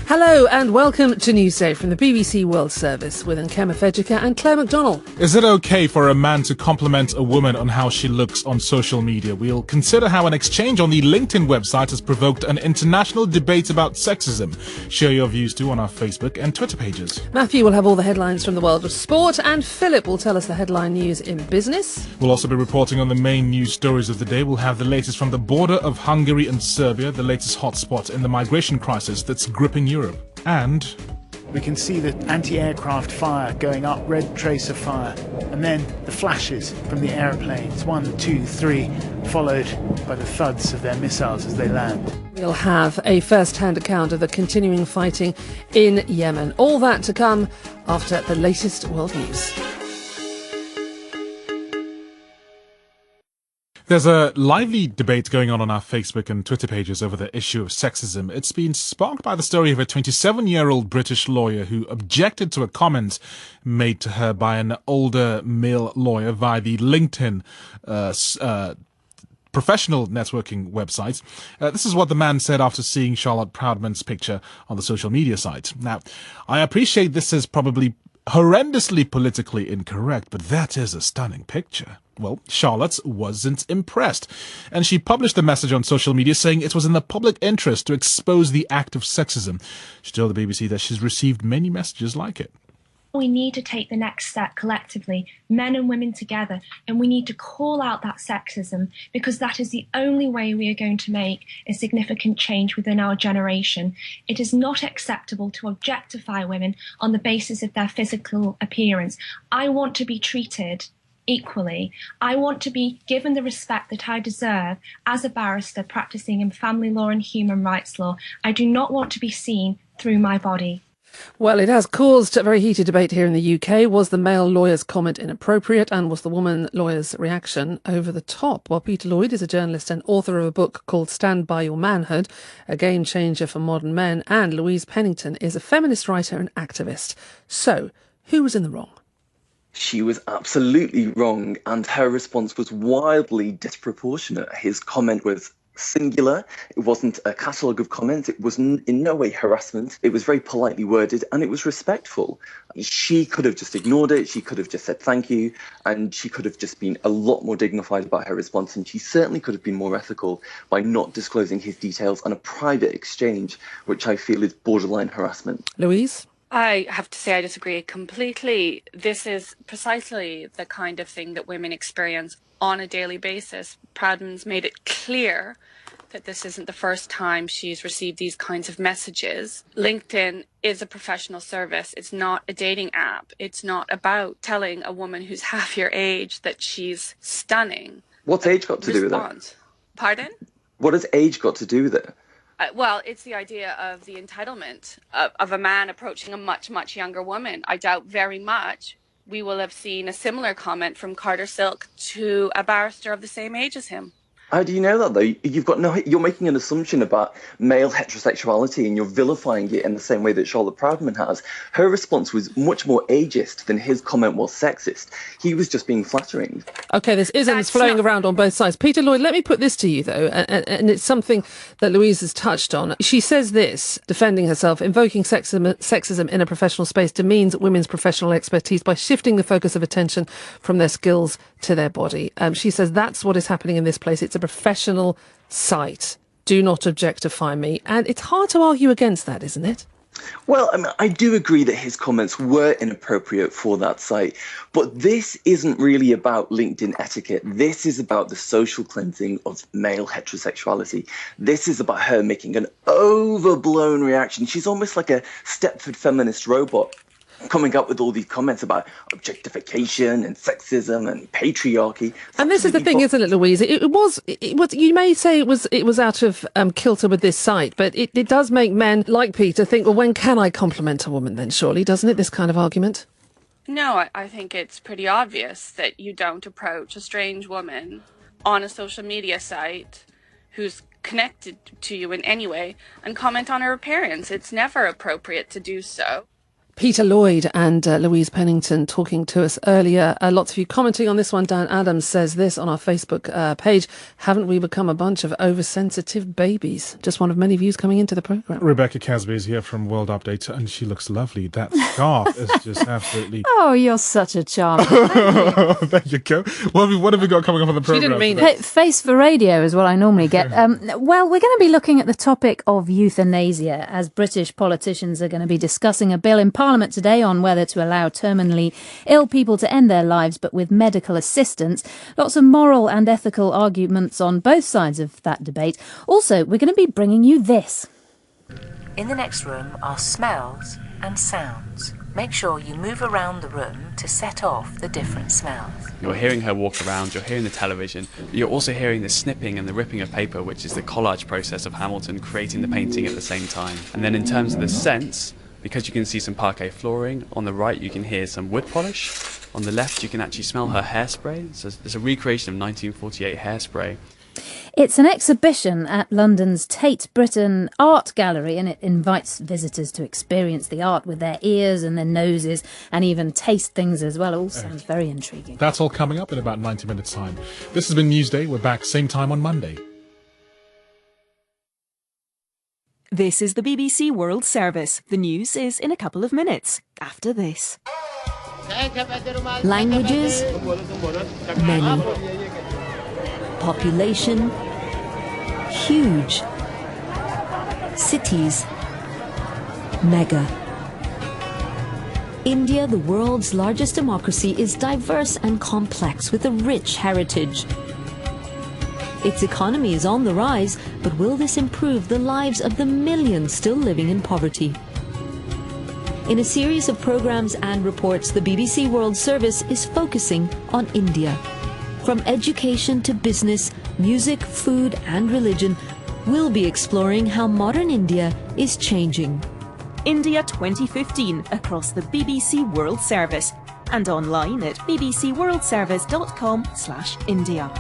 Hello and welcome to Newsday from the BBC World Service with Nkema Fejika and Claire McDonnell. Is it okay for a man to compliment a woman on how she looks on social media? We'll consider how an exchange on the LinkedIn website has provoked an international debate about sexism. Share your views too on our Facebook and Twitter pages. Matthew will have all the headlines from the world of sport and Philip will tell us the headline news in business. We'll also be reporting on the main news stories of the day. We'll have the latest from the border of Hungary and Serbia, the latest hotspot in the migration crisis that's gripping Europe. And we can see the anti-aircraft fire going up, red tracer fire, and then the flashes from the aeroplanes, 1, 2, 3, followed by the thuds of their missiles as they land. We'll have a first-hand account of the continuing fighting in Yemen. All that to come after the latest world news. There's a lively debate going on our Facebook and Twitter pages over the issue of sexism. It's been sparked by the story of a 27-year-old British lawyer who objected to a comment made to her by an older male lawyer via the LinkedIn professional networking website. This is what the man said after seeing Charlotte Proudman's picture on the social media site. Now, I appreciate this is probably horrendously politically incorrect, but that is a stunning picture. Well, Charlotte wasn't impressed, and she published a message on social media saying it was in the public interest to expose the act of sexism. She told the BBC that she's received many messages like it. We need to take the next step collectively, men and women together, and we need to call out that sexism because that is the only way we are going to make a significant change within our generation. It is not acceptable to objectify women on the basis of their physical appearance. I want to be treated equally. I want to be given the respect that I deserve as a barrister practicing in family law and human rights law. I do not want to be seen through my body. Well, it has caused a very heated debate here in the UK. Was the male lawyer's comment inappropriate and was the woman lawyer's reaction over the top? Well, Peter Lloyd is a journalist and author of a book called Stand By Your Manhood, a game changer for modern men, and Louise Pennington is a feminist writer and activist. So, who was in the wrong? She was absolutely wrong, and her response was wildly disproportionate. His comment was singular. It wasn't a catalogue of comments. It was in no way harassment. It was very politely worded, and it was respectful. She could have just ignored it. She could have just said thank you, and she could have just been a lot more dignified about her response, and she certainly could have been more ethical by not disclosing his details on a private exchange, which I feel is borderline harassment. Louise? I have to say I disagree completely. This is precisely the kind of thing that women experience on a daily basis. Proudman's made it clear that this isn't the first time she's received these kinds of messages. LinkedIn is a professional service. It's not a dating app. It's not about telling a woman who's half your age that she's stunning. What's age got to do with it? Pardon? What has age got to do with it? Well, it's the idea of the entitlement of a man approaching a much, much younger woman. I doubt very much we will have seen a similar comment from Carter Silk to a barrister of the same age as him. How do you know that, though? You're making an assumption about male heterosexuality and you're vilifying it in the same way that Charlotte Proudman has. Her response was much more ageist than his comment was sexist. He was just being flattering. OK, there's isms flowing around on both sides. Peter Lloyd, let me put this to you, though, and it's something that Louise has touched on. She says this, defending herself, invoking sexism in a professional space demeans women's professional expertise by shifting the focus of attention from their skills to their body. She says that's what is happening in this place. It's a professional site. Do not objectify me. And it's hard to argue against that, isn't it? Well, I do agree that his comments were inappropriate for that site, but this isn't really about LinkedIn etiquette. This is about the social cleansing of male heterosexuality. This is about her making an overblown reaction. She's almost like a Stepford feminist robot, coming up with all these comments about objectification and sexism and patriarchy. And this is the thing, isn't it, Louise? It was. You may say it was out of kilter with this site, but it does make men like Peter think, well, when can I compliment a woman then, surely, doesn't it, this kind of argument? No, I think it's pretty obvious that you don't approach a strange woman on a social media site who's connected to you in any way and comment on her appearance. It's never appropriate to do so. Peter Lloyd and Louise Pennington talking to us earlier. Lots of you commenting on this one. Dan Adams says this on our Facebook page. Haven't we become a bunch of oversensitive babies? Just one of many views coming into the programme. Rebecca Casby is here from World Update, and she looks lovely. That scarf is just absolutely... Oh, you're such a charmer. There you go. What have we got coming up on the programme? She didn't mean it. Face for radio is what I normally get. Well, we're going to be looking at the topic of euthanasia, as British politicians are going to be discussing a bill in Parliament today on whether to allow terminally ill people to end their lives, but with medical assistance. Lots of moral and ethical arguments on both sides of that debate. Also, we're going to be bringing you this. In the next room are smells and sounds. Make sure you move around the room to set off the different smells. You're hearing her walk around, you're hearing the television, you're also hearing the snipping and the ripping of paper, which is the collage process of Hamilton creating the painting at the same time. And then in terms of the scents, because you can see some parquet flooring, on the right you can hear some wood polish, on the left you can actually smell her hairspray. So there's a recreation of 1948 hairspray. It's an exhibition at London's Tate Britain Art Gallery, and it invites visitors to experience the art with their ears and their noses and even taste things as well. It all sounds very intriguing. That's all coming up in about 90 minutes' time. This has been Newsday. We're back same time on Monday. This is the BBC World Service. The news is in a couple of minutes after this. Languages, many. Population, huge. Cities, mega. India, the world's largest democracy, is diverse and complex with a rich heritage. Its economy is on the rise, but will this improve the lives of the millions still living in poverty? In a series of programs and reports, the BBC World Service is focusing on India. From education to business, music, food and religion, we'll be exploring how modern India is changing. India 2015 across the BBC World Service and online at bbcworldservice.com/India.